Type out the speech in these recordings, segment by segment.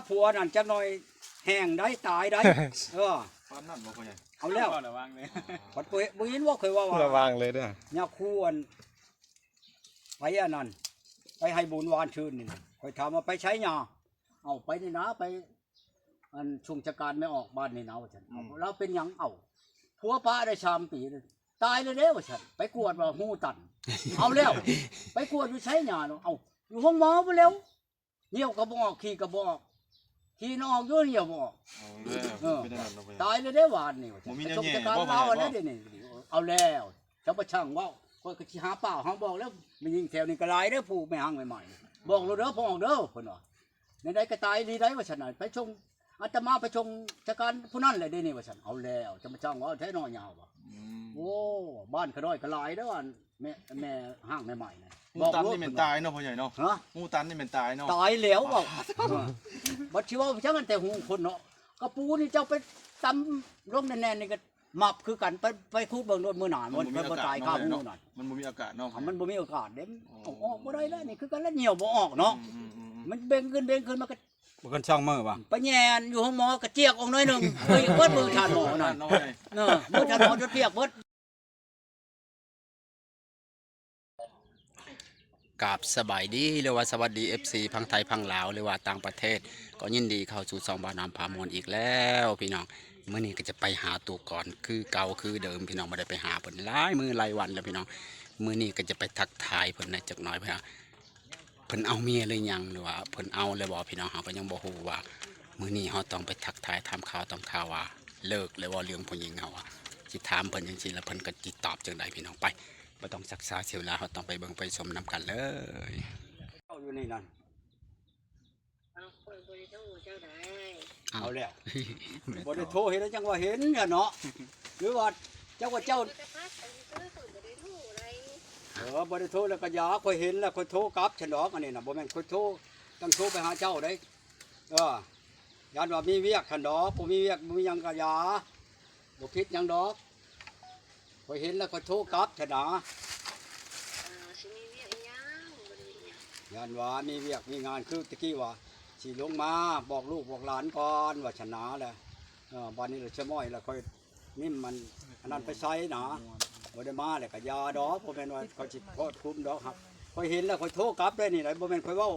ผัวนั่นจักหน่อยแห้งได้ตายได้ปานนั้นบ่พ่อใหญ่เอาแล้วระวังเลยปัดปุ้ยบ่ยินว่าเคยว่าระวังเลยเด้อยากควรไปอันนั้นไปให้บุญวานชื่นนี่คอยถามว่าไปใช้ยาเอาไปนี่นะไปอันชุมชการไม่ออกบ้านนี่นะว่าฉันเราเป็นหยังเอาผัวป้าได้ชามปีตายเลยเด้ว่าฉันไปกวดว่าหูตันเอาแล้วไปกวดอยู่ใช้ยาเนาะเอาอยู่ห้องหมอไปแล้วเหี่ยวกระบอกขี่กระบอกขี่นอกอยู่เหี่ยวบอกตายเลยได้หวานนี่ว่าฉันชุมชการเราอันนั้นนี่เอาแล้วเจ้าประช่างว่าคนก็หาเปล่าหาบอกแล้วมันยิงแถวนี้กระไรเด้อผู้ไม่หังใหม่ๆบอกเราเด้อพ่อเด้อคนว่าในใดก็ตายดีได้ว่าฉันไปชงอาตมาไปชงจักรผู้นั่นเลยได้นี่ว่าฉันเอาแล้วจะมาจ้างว่าแท้น้อยยาวว่ะโอ้บ้านกระด้อยกระไรเด้อแม่ห้างใหม่ๆนะงูตันนี่เป็นตายเนาะพ่อใหญ่เนาะงูตันนี่เป็นตายเนาะตายแล้วบอกบัดชีว่าช่างกันแต่หูคนเนาะกระปูนี่เจ้าไปตำร่มแน่นๆนี่ก็หมับคือกันไปคูดเบิ่งโดนมือหนานมันตายข้าวมือหนานมันบ่มีอากาศเนาะมันบ่มีโอกาสเด้ออกบ่ได้แล้วนี่คือกันแล้วเหนียวบ่ออกเนาะมันเบ่งขึ้นมันก็บ่กันช่องมือป่ะไปแย่นอยู่ห้องหมอกระเจียกออกหน่อยนึงเฮ้ยเบิดมือทานหมอนั่นมือทานหมอจนเปียกเบิดกราบสบายดีหรือว่าสวัสดี FC พังไทยพังลาวหรือว่าต่างประเทศก็ยินดีเข้าสู่2บ่าวน้ำพามวลอีกแล้วพี่น้องมื้อนี้ก็จะไปหาตัวก่อนคือเก่าคือเดิมพี่น้องบ่ได้ไปหาเพิ่นหลายมื้อหลายวันแล้วพี่น้องมื้อนี้ก็จะไปทักทายเพิ่นจักหน่อยเพิ่นเอาเมียหรือยังหรือว่าเพิ่นเอาแล้วบ่พี่น้องเฮาก็ยังบ่ฮู้ว่ามื้อนี้เฮาต้องไปทักทายถามข่าวต้องข่าวว่าเลิกแล้วว่าเรื่องผู้หญิงเฮาสิถามเพิ่นจังซี่แล้วเพิ่นก็สิตอบจังไดพี่น้องไปบ่ต้องศึกษาเสียเวลาเฮาต้องไปเบิ่งไปชมนํกันเลยเอาอยู่นี่นั่นเอาแล้วบ่ได้โทรเห็นจังว่าเห็นเนาะหรือว่าเจ้าบ่ได้โทรแล้วก็ยาค่อยเห็นแล้วค่อยโทรกลับฉันดอกอันนี้น่ะบ่แม่นค่อยโทรต้องโทรไปหาเจ้าได้ยานว่ามีเวียกฉันดอกบ่มีเวียกบ่มีหยังก็ยาบ่คิดหยังดอกค่อยเห็นแล้วค่อยโทรกลับฉันนะยานว่ามีเวียกมีงานคือตะกี้ว่าสิลงมาบอกลูกบอกหลานก่อนว่าชนะแหละบัดนี้เราจะม้อยแล้วค่อยนิ่มมันอันนั้นไปใช้นะบ่ได้มาแล้วก็ยาดอกบ่แม่นว่าเขาสิโคตรคุ้มดอกครับค่อยเห็นแล้วค่อยโทรกลับได้นี่ได้บ่แม่นค่อยเว้า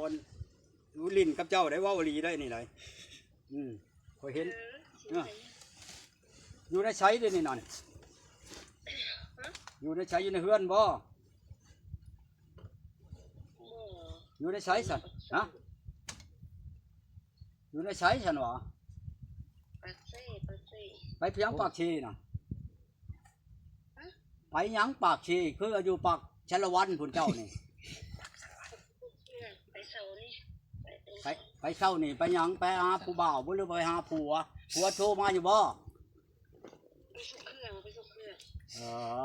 ลิ้นกับเจ้าได้เว้าอีหลีได้นี่ได้ค่อยเห็นอยู่ในใช้ได้นี่นั่นอยู่ในใช้อยู่ในเฮือนบ่อยู่ในใช้สั่นฮะอยู่ในใช้ฉันวะไปเพียงปากชีน่ะไปยังปากชีคืออยู่ปากชลวันพุ่นเจ้านี่ไปเช้านี่ไปยังไปหาผู้บ่าวบ่หรือไปหาผัวโทรมาอยู่บ่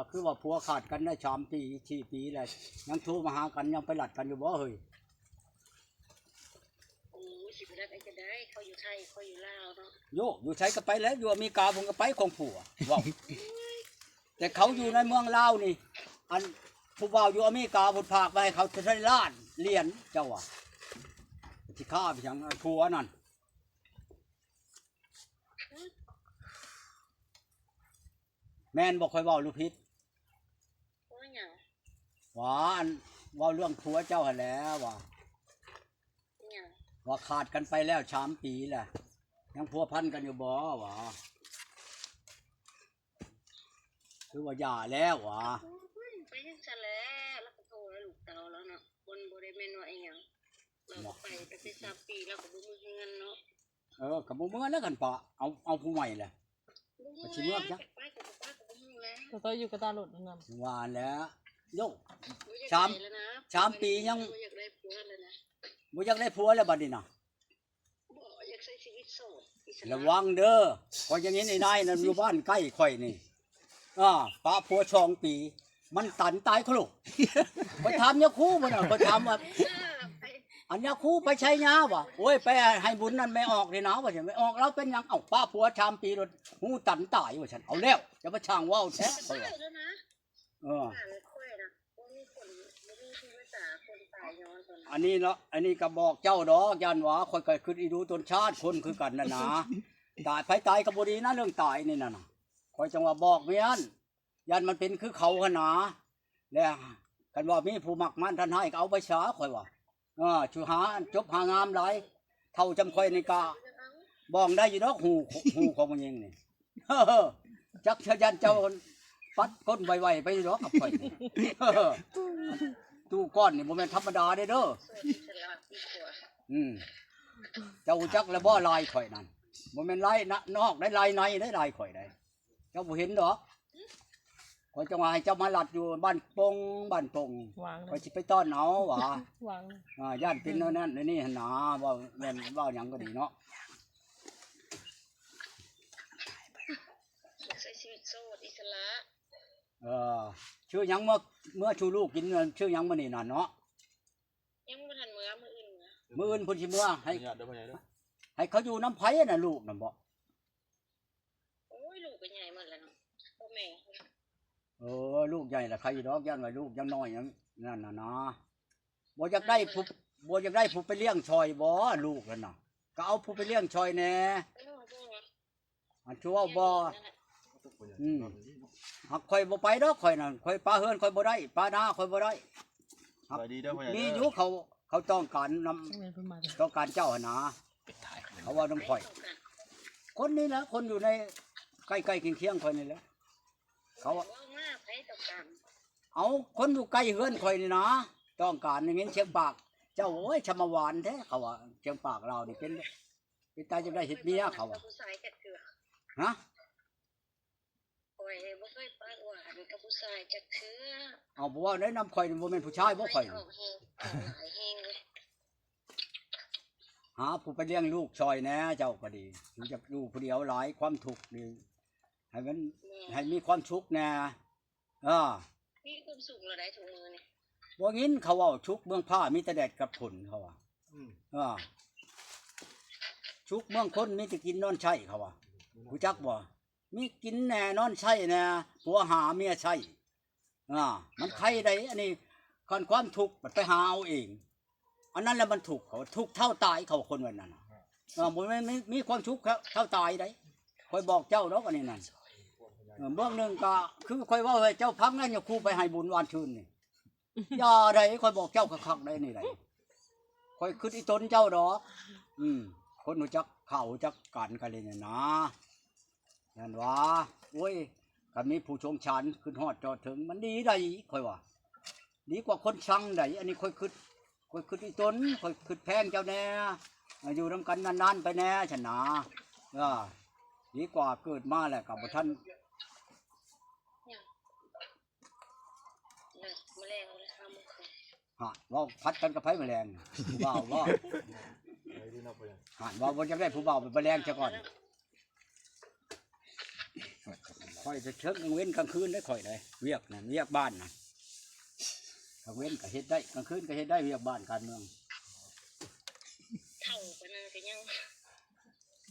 คือว่าผัวขาดกันได้3 ปี4 ปีแล้วยังโทรมาหากันยังไปหลัดกันอยู่บ่เฮ้ยสิบนัดไอ้จะได้เขาอยู่ไทยเขาอยู่ลาวเนาะโยอยู่ใช้ก็ไปแล้วอยู่อเมริกาผมก็ไปของผัวว่าแต่เขาอยู่ในเมืองลาวนี่อันผู้บ่าวอยู่อเมริกาผลผากไปให้เขาจะได้ล้านเหรียญเจ้าว่ะที่ข้าไปยังผัวนั่นแม่นบอกคอยเว้าลูกพิษว่าอันเว้าเรื่องผัวเจ้าหั่นแล้วว่าขาดกันไปแล้ว3 ปีแหละยังพัวพันกันอยู่บ่วะคือว่าหย่าแล้ววะไปยังซะแล้วก็โทรแล้วลูกเตาแล้วเนาะคนบ่ได้แม่นว่าอีหยังเราไป3 ปีแล้วก็บ่มีเงินเนาะก็บ่เมื่อแล้วกันปะเอาผู้ใหม่แหละก็สิเมื่อจักก็ต้องอยู่กับตาหลุดนั่นว่าแล้วโย3 ปียังบ่อยากได้ผัวแล้วนะบ่อยากได้ผัวแล้วบัดนี้น่ะบ่อยากใช้ชีวิตโสดระวังเด้อข่อยอย่างนี้นายนั่นอยู่บ้านใกล้ข่อยนี่ป้าผัว2 ปีมันตันตายเขาลูกไปถามยาคูบ่น่ะไปถามว่าอันยาคูไปใช้ยาวะโอ้ยไปให้บุญนั่นไม่ออกนี่นะว่าฉันไม่ออกแล้วเป็นยังป้าผัว3 ปีแล้วหูตันตายว่าฉันเอาแล้วจะมาช่างว่าวแท้ค่อยนะค่อยนะบ่มีคนบ่มีที่รักษาคนตาย ายย้อนตอนนั้น อันนี้เนาะอันนี้ก็บอกเจ้าดอกยันว่าคอยก็คืออีดูตนชาติคนคือกันนะนะตายไผตายก็บ่ดีนะเรื่องตายนี่น่ะนะคอยจังว่าบอกเมียนยันมันเป็นคือเขาหนนาแล้วกันว่ามีผู้มักมันท่านให้ก็เอาไปช้าคอยว่าชูหาจบหางามหลายเท่าจำคอยนี่ก็บ้องได้อยู่ดอกหูของมันยิงนี่ จักชะยันเจ้าปัดก้นไวๆไปดอกกับข่อยนี่ ตู้ก้อนนี่บ่แม่นธรรมดาเด้อ โสดอิสระดีกว่า เจ้าจักแล้วบ่ลายข่อยนั่นบ่แม่นลายนอกได้ลายในได้ลายข่อยได้เจ้าบ่เห็นดอกข่อยจะว่าให้เจ้ามาลัดอยู่บ้านปงวางเล ข่อย ย สิไปต้อนเอาว่า วางเลย ย่านเป็นนั่นนี่หั่นน่ะว่าแม่นว่าหยังก็ดีเนาะ ใช้ชีวิตโสดอิสระ ชื่อหยังเมื่อชูลูกกินชื่อหยังมื้อนี้น่ะเนาะ ยังบ่ทันมื้ออื่นนะ มื้ออื่นเพิ่นสิมื้อให้ ญาติเด้อพ่อใหญ่เด้อ ให้เขาอยู่น้ำไผน่ะลูกน่ะบ่ โอ้ยลูกก็ใหญ่หมดแล้วเนาะพ่อแม่ ลูกใหญ่ละใครดอกย่านว่าลูกยังน้อยยังนั่นน่ะนะบ่อยากได้ผู้ไปเลี้ยงชอยบ่ลูกนั่นน่ะก็เอาผู้ไปเลี้ยงชอยแหน่ โอ้โห อันชัวบ่หักข่อยบ่ไปดอกข่อยนั่นข่อยปลาเฮือนข่อยบ่ได้ปลานาข่อยบ่ได้ สบายดีเด้อพ่อใหญ่ มี เด้ อยู่เขาต้องการนำ ต้องเรียนเพิ่มมาเลย ต้องการเจ้าหั่นนะเขาว่าน้ำข่อย คนนี้นะคนอยู่ในใกล้ๆเคียงๆข่อยนี่แหละเขา ว่ามาไผต้องการ เอาคนอยู่ใกล้เฮือนข่อยนี่นะต้องการอย่างงี้เชียงปาก เจ้าโอ้ยชะมหวานแท้เขาว่าเชียงปากเรานี่เป็นตายจะได้เฮ็ดเมียเขาว่า ผู้ชายจักเทื่อ ฮะ โอ้ยบ่เคยปากหวานกับผู้ชายจักเทื่อ เอาบ่ว่าได้นำข่อยนี่บ่แม่นผู้ชายบ่ข่อย ออกแฮงออกหลายแฮงเลย หาผู้ไปเลี้ยงลูกซอยแหน่เจ้าก็ดีถึงจะอยู่ผู้เดียวหลายความทุกข์นี่ให้มันให้มีความสุขแหน่มีความสุขแล้วได้ถุงมือนี่ บ่งินเขาเว้าชุกเมืองผ้ามีแต่แดดกับฝนเขาว่าชุกเมืองคนมีแต่กินนอนใช้เขาว่ารู้จักบ่มีกินแหน่นอนใช้แหน่ผัวหาเมียใช้มันใครได้อันนี้คันความทุกข์มันไปหาเอาเองอันนั้นแหละมันทุกข์เขาทุกข์เท่าตายเขาคนวันนั้นบ่แม่นมีความทุกข์เท่าตายได้คอยบอกเจ้าดอกอันนี้นั่นเบื้องหนึงก็คือคอยว่าให้เจ้าพังนั่นอย่าคู่ไปให้บุญวานชื่นนี่อย่าได้คอยบอกเจ้าคักๆได้นี่ได้คอยคิดอีตนเจ้าดอกคนรู้จักเข้ารู้จักกันกันเลยเนี่ยนะนั่นว่าโอ้ยคันนี้ผู้ชงชันขึ้นฮอดจอดถึงมันดีได้คอยว่าดีกว่าคนชังได้อันนี้คอยคิดอีตนคอยคิดแพงเจ้าแน่อยู่นำกันนานๆไปแน่ฉันนะดีกว่าเกิดมาแหละกับท่าน น่ะแมลงเลยค่ะมื้อคืน ว่าพัดกันกับไผ่แมลงผู้บ่าวว่า สบายดีเนาะพ่อใหญ่ ว่าจะได้ผู้บ่าวเป็นแมลงซะก่อนค่อยจะเชิงกลางเว้นกลางคืนได้ค่อยได้เวียกนั่นเวียกบ้านน่ะกลางเว้นก็เฮ็ดได้กลางคืนก็เฮ็ดได้เวียกบ้านการเมือง เฒ่าปานนั้นก็ยัง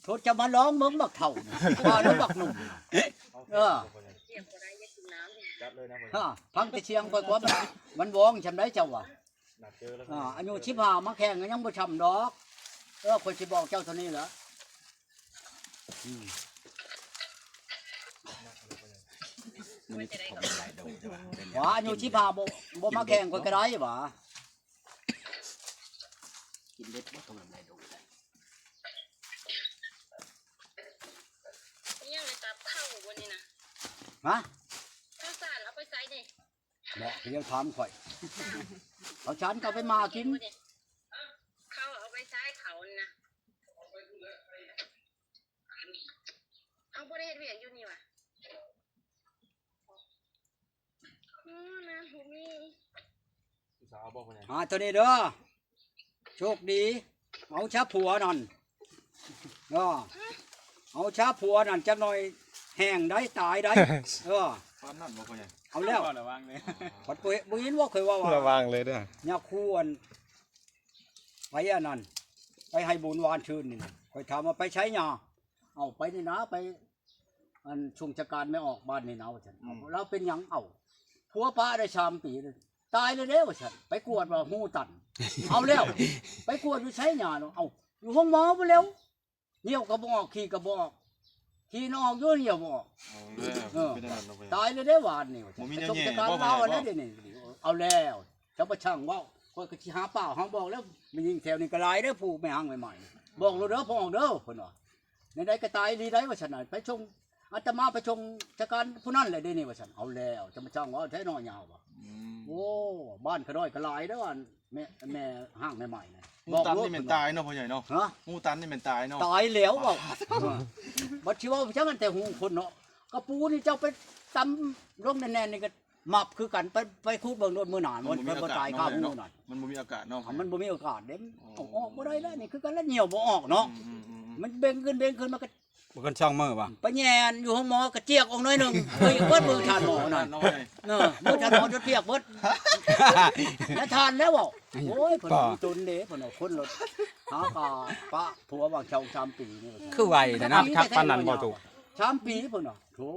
โทษจะมาร้องเมืองบักเถ่าว่าแล้วบักหนุ่ม เรียกบ่ได้อยากกินน้ำนี่ จัดเลยนะพ่อใหญ่ พังแต่เชียงค่อยกว่ามันว้องชำได้เจ้าว่ะ นัดเจอแล้ว อายุ15มาแข่งก็ยังบ่ชำดอกค่อยสิบอกเจ้าเท่านี้เหรอ มันจะได้ก็ ว่าอายุ15บ่มาแข่งค่อยก็ได้บ่กินเล็ดบ่ต้องลำไรดอกได้ ยังเลยตับเข้าวันนี้นะ ฮะ ข้าวสารเอาไปใส่นี่ บอกเดี๋ยวถามข่อยเอาฉันก็ไปมากิน ข้าวเอาไปใส่เขานี่นะเอาบ่ได้เฮ็ดเวียกอยู่นี่ว่ะนะหูมี ผู้สาวบอกพ่อใหญ่ ตัวนี้เด้อโชคดีเอาชาผัวนั่นเอาชาผัวนั่นจักหน่อยแห้งได้ตายได้ปานนั้นบ่พ่อใหญ่ เอาแล้ว ระวังเลย พอตัวบ่ยินว่าเคยว่า ระวังเลยเด้อ เนี่ยควรไปอันนั้นไปให้บุญวานชื่นนี่คอยถามว่าไปใช้หยาเอาไปนี่นะไปอันช่วงจักการไม่ออกบ้านนี่นะว่าซั่นเราเป็นหยังเอาผัวป้าได้3 ปีเลย ตายเลยเด้ว่าฉันไปกวดว่าหูตันเอาแล้ว ไปกวดอยู่ใช้หญ้าเนาะเอาอยู่ห้องหมอไปแล้วเหี่ยวก็บ่ออกขี้ก็บ่ออกขี้นออกอยู่เหี่ยวบ่ออก เอาแล้วเป็นอันนั้นเนาะพ่อใหญ่ ตายเลยได้หวานนี่ บ่มีแนว ชม แย่ จักร บ่ เรา บ่ อัน บ่ นั้นเดี๋ยวนี้เอาแล้วเจ้าประช่างว่าก็สิหาเปล่าเฮาบอกแล้วมันยิงแถวนี้ก็หลายเด้อผู้แม่หังใหม่ๆบอกเราเด้อพ่อออกเด้อเพิ่นว่าในใดก็ตายดีได้ว่าฉันน่ะไปชงอาตมาไปชงจักการผู้นั้นแหละเด้นี่ว่าฉันเอาแล้วเจ้าประช่างว่าแท้น้อยยาวว่ะ อืม โอ้บ้านก็ด้อยก็หลายเด้ออันแม่ห้างใหม่ๆนะ งูตันนี่แม่นตายเนาะพ่อใหญ่เนาะ ฮะ งูตันนี่แม่นตายเนาะ ตายแล้วเปล่าบัดชีว่าจังกันแต่หูคนเนาะกระปูนี่เจ้าไปตำลงแน่นๆนี่ก็หมับคือกันไปคูดเบิ่งโดนมือหนานมันบ่ตายข้าวหูหน่อย มันบ่มีอากาศเนาะ มันบ่มีโอกาสเด้เอาออกบ่ได้แล้วนี่คือกันแล้วเหนียวบ่ออกเนาะ อืม มันเบ่งขึ้นมันก็ บ่คนช่องมือป่ะ ไปแย่นอยู่ห้องหมอกระเจียกออกหน่อยหนึงเฮ้ยเบิดมือทานหมอนั่น น้อย เออมือทานหมอจนเปียกเบิดแล้วทานแล้วบ่โอ้ยเพิ่นมีตุนเด้เพิ่นเอาคนรถหากาปะผัวบางชาว3ปีนี่ คือไวแต่นะคักปานนั้นบ่ถูก 3ปีเพิ่นว่าโธ่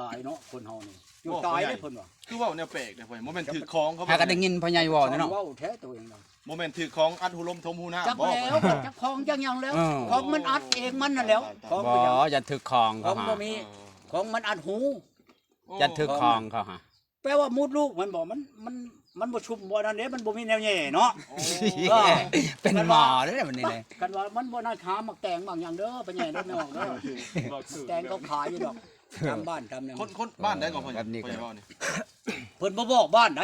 ตายเนาะคนเฮานี่อยู่ตายเด้เพิ่นว่า คือเว้าแนวแปลกเด้อพ่อใหญ่บ่แม่นถือของเขา หาก็ได้ยินพ่อใหญ่เว้าเนาะ เว้าแท้ตัวเองเนาะ บ่แม่นถือของอัดหูลมทมหูหน้า จัก บ่ แล้วจักของจักหยังแล้วของมันอัดเองมันนั่นแล้วของ บ่ มันหยัง ยันถึกของ ขอ เขา ง หา บ่มีของมันอัดหู ยันถึกของเขาหา แปลว่ามุดลูกมันบอกมันบ่ชุบบ่นั่นเด้มันบ่มีแนวแย่เนาะ เป็นหมอเด้อบัดนี้เลย กันว่ามันบ่น่าขามักแตงบางอย่างเด้อไปแย่เด้อไม่ออกเด้อแตงเขาขายอยู่ดอกตามบ้านตามเนี่ย คนบ้านได้ก่อนพ่อใหญ่พ่อใหญ่เว้านี่ เพิ่นบ่บอกบ้านไหน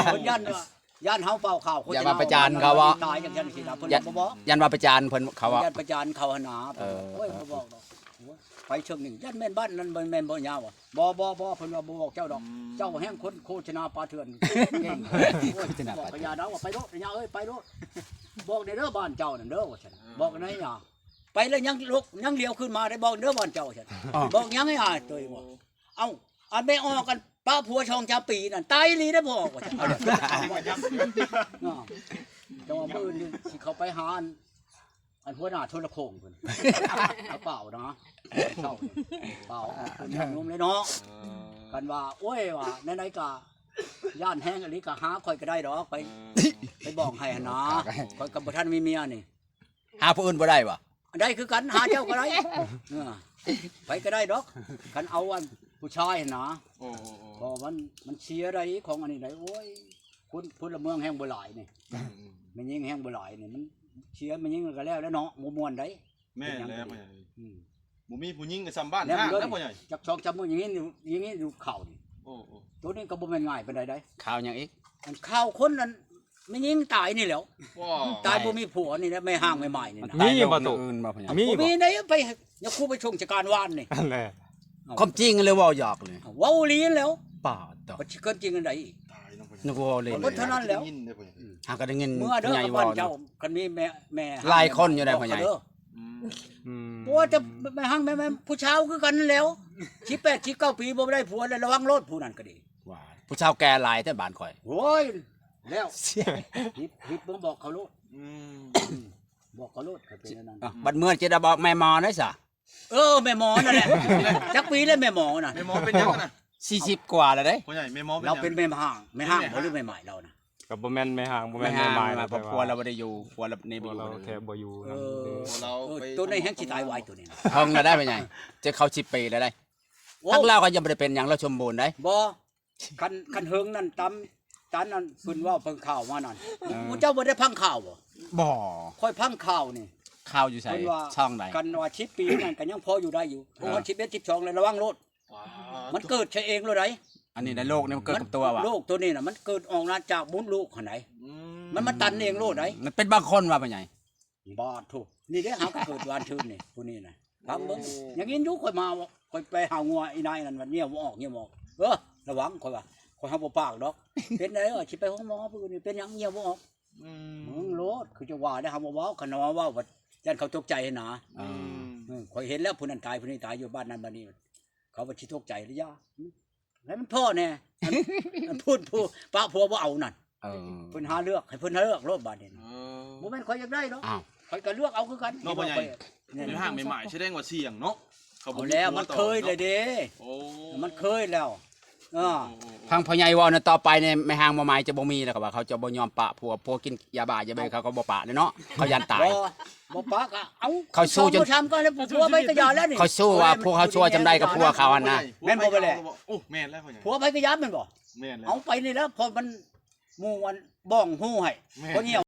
เพิ่นย่านว่าย่านเฮาเป่าข่าวโฆษณ อย่ามาประจานเขาว่า ตายอย่างนั้นสินะเพิ่นบ่บอก ยันว่าประจานเพิ่นเขาว่า ย่านประจานเขาหนา เออ โอ้ยบ่บอกดอกไปเชิงหนึ่งย่านแม่นบ้านนั้นแม่นบ่ยาวอ่ะบ่เพิ่นว่าบ่บอกเจ้าดอก เจ้าแห่งคนโฆษณาปลาเถื่อนเก่งบอกพญาดาวว่าไปโลดพญาเอ้ยไปโลดบอกในเด้อบ้านเจ้านั่นเด้อว่าฉันบอกในหยาไปแล้วยังลุกยังเลี้ยวขึ้นมาได้บอกเด้อบ้านเจ้าฉันบอกยังให้หายตัวว่าเอ้าอันไม่ออกกันป้าผัวชองจาปีนั่นตายลีได้บอกว่าฉันเอาเด้อจังหวะมื้อนึงสิเขาไปหาอันหัวหน้าโทรโคงเพิ่นเอาเปล่านะเจ้าเปล่าคนยังนุ่มเลยเนาะกันว่าโอ้ยว่าไหนๆก็ย่านแห้งอันนี้ก็หาข่อยก็ได้ดอกไปบอกให้หั่นนะข่อยกับบ่ทันมีเมียนี่ หาผู้อื่นบ่ได้บ่ ได้คือกันหาเจ้าก็ได้ไปก็ได้ดอกคันเอาอันผู้ชายหั่นนะ โอ้ พอมันเสียได้ของอันนี้ได้โอ้ยคุณพลเมืองแห่งบ่หลายนี่มันยิงแห่งบ่หลายนี่มันเสียมันยิงก็แล้วเนาะบ่ม่วนได้ แม่แล้วพ่อใหญ่ อืม บ่มีผู้หญิงกับซ้ำบ้าน แล้ว ห้าง มัน นะพ่อใหญ่ จักชองจำมืออย่างนี้อยู่เข่านี่ โอ้ ตัวนี้ก็บ่แม่นง่ายปานใดได้ ข่าวหยังอีก มันข่าวคนนั้นไม่ยิงตายนี่แหล้ว ว้า ตายบ่มีผัวนี่นะไม่ห่างไม่ใหม่นี่นะ มีบ่ ตา ถู ย ก โรคอื่นบ่พ่อใหญ่ มี บ่ บ่ มีไหนไปอย่าคู่ไปชงจักการวานนี่ อันแหละ ความจริงเลยเว้าหยอกเลย เว้าลีนแล้ว ป่าดอก บ่สิเกินจริงอันใดอีก ตายเนาะพ่อใหญ่ นึกว่าเล่น บ่เท่านั้นแล้ว ได้ยิเด้อพ่อใหญ่ หาก็ได้ยิน เมื่อเด้ พ่อ อ ใหญ่ กับ เว้า บ้าน เนาะ เจ้าคันมีแม่ หลายคนอยู่ได้พ่อใหญ่ เด้อ อืม อืม ผัวจะไม่ห่างแม่ผู้ชาวคือกันนั่นแหล้ว18 19ปีบ่ได้ผัวแล้วระวังรถผู้นั้นก็ดี ว่าผู้ชาวแก่หลายแต่บ้านข่อย โอ้ยแล้วผิดบ่บอกเขาโลด อืม บอกเขาโลดก็เป็นอันนั้น อ่ะบัดเมื่อจะได้บอกแม่หมอได้ซะ แม่หมอนั่นแหละจักปีแล้วแม่หมอน่ะ แม่หมอเป็นยังน่ะ 40กว่าแล้วเด้ พ่อใหญ่แม่หมอเป็น เรา ยัง เป็นแม่ห่างบ่หรือแม่ใหม่เรานะ กับบ่แม่นแม่ห่างบ่ ไม่ แม่น ห่า แม่ ง ไม้ มา นะ เพราะผัวเราบ่ได้อยู่ผัวเรานี่บ่ ผัว อยู่ เราแค่บ่อยู่ เอ นะ อ เราไป ตัวนี้แห้งสิตายไวตัวนี้นะ ท้องเราได้พ่อใหญ่จะเข้า10ปีแล้วได้ โอ้ ทั้งเราก็ยังบ่ได้เป็นหยังเราสมบูรณ์ได้ บ่คันเฮิงนั่นตำจานนั่นเพิ่นว่าเพิ่งข่าวมานั่นผู้เจ้าบ่ได้พังข่าวบ่ บ่ ค่อยพังข่าวนี่ ข่าวอยู่ไส เพิ่นว่า ช่องใด กันว่า10ปีนั่นก็ยังพออยู่ได้อยู่เพราะว่า11 12เลยระวังรถมันเกิดใช่เองเลยได้ อันนี้ในโลกนี่มันเกิดกับตัวว่ะ โรคตัวนี้น่ะมันเกิดออกมาจากมุดลูกหั่นไหน อื มันมาตันเองโลดได้ มันเป็นบางคนว่าพ่อใหญ่ บาดถูกนี่เด้อหาก็เกิดวานชื่นนี่ผู้นี้น่ะฟังเบิ่งอย่างนี้อยู่ค่อยมาค่อยไปหางัวอีนายนั่นวันเนี้ยบ่ออกเนี่ยบ่ออกระวังค่อยว่าค่อยเฮาบ่ปากดอก เป็นได้สิไปห้องหมอผู้นี้เป็นหยังเหี่ยวบ่ออก อื มึงโลดคือจะว่าได้เฮาบ่เว้าคันว่าเว้าว่ายันเขาตกใจนะ ข่อยเห็นแล้วผู้นั้นตายผู้นี้ตายอยู่บ้านนั้นบ้านนี้ เขาบ่สิตกใจหรือยาให้มันพ่อแน่อันพูดผู้ป้าผัวบ่เอานั่น เออ เพิ่นหาเลือกให้เพิ่นหาเลือกโลดบาดนี้ เอ บ่แม่นข่อยอยากได้เนาะ อ้าว ข่อยก็เลือกเอาคือกัน เนาะพ่อใหญ่ เนี่ย ในห้างใหม่ๆแสดงว่าเสี่ยงเนาะเขาบ่ เอา มี แล้ว ผั มันเคยเลยเด้ โอ้ มันเคยแล้ว พังพ่อใหญ่ว่าต่อไปเนี่ยแม่ห้างมาไม้จะบ่มีแล้วก็ว่าเขาจะบ่ยอมปะผัวกินยาบ้าอย่าไปเขาก็บ่ปะเนาะเขายันตาย บ่ปากอะเอา เขาสู้จน บ่ทำก็แล้วผัวไปก็ยาแล้วนี่ เขาสู้ว่าพวกเขาชั่วจำได้กับพวกเขาอันนะ แม่นบ่ไปแหละ โอ้แม่นแล้วพ่อใหญ่ ผัวไปก็ยาแม่นบ่ แม่นแล้ว เอาไปนี่แล้วพอมันหมู่อันบ้องหู้ให้ แม่น คนเหี่ยว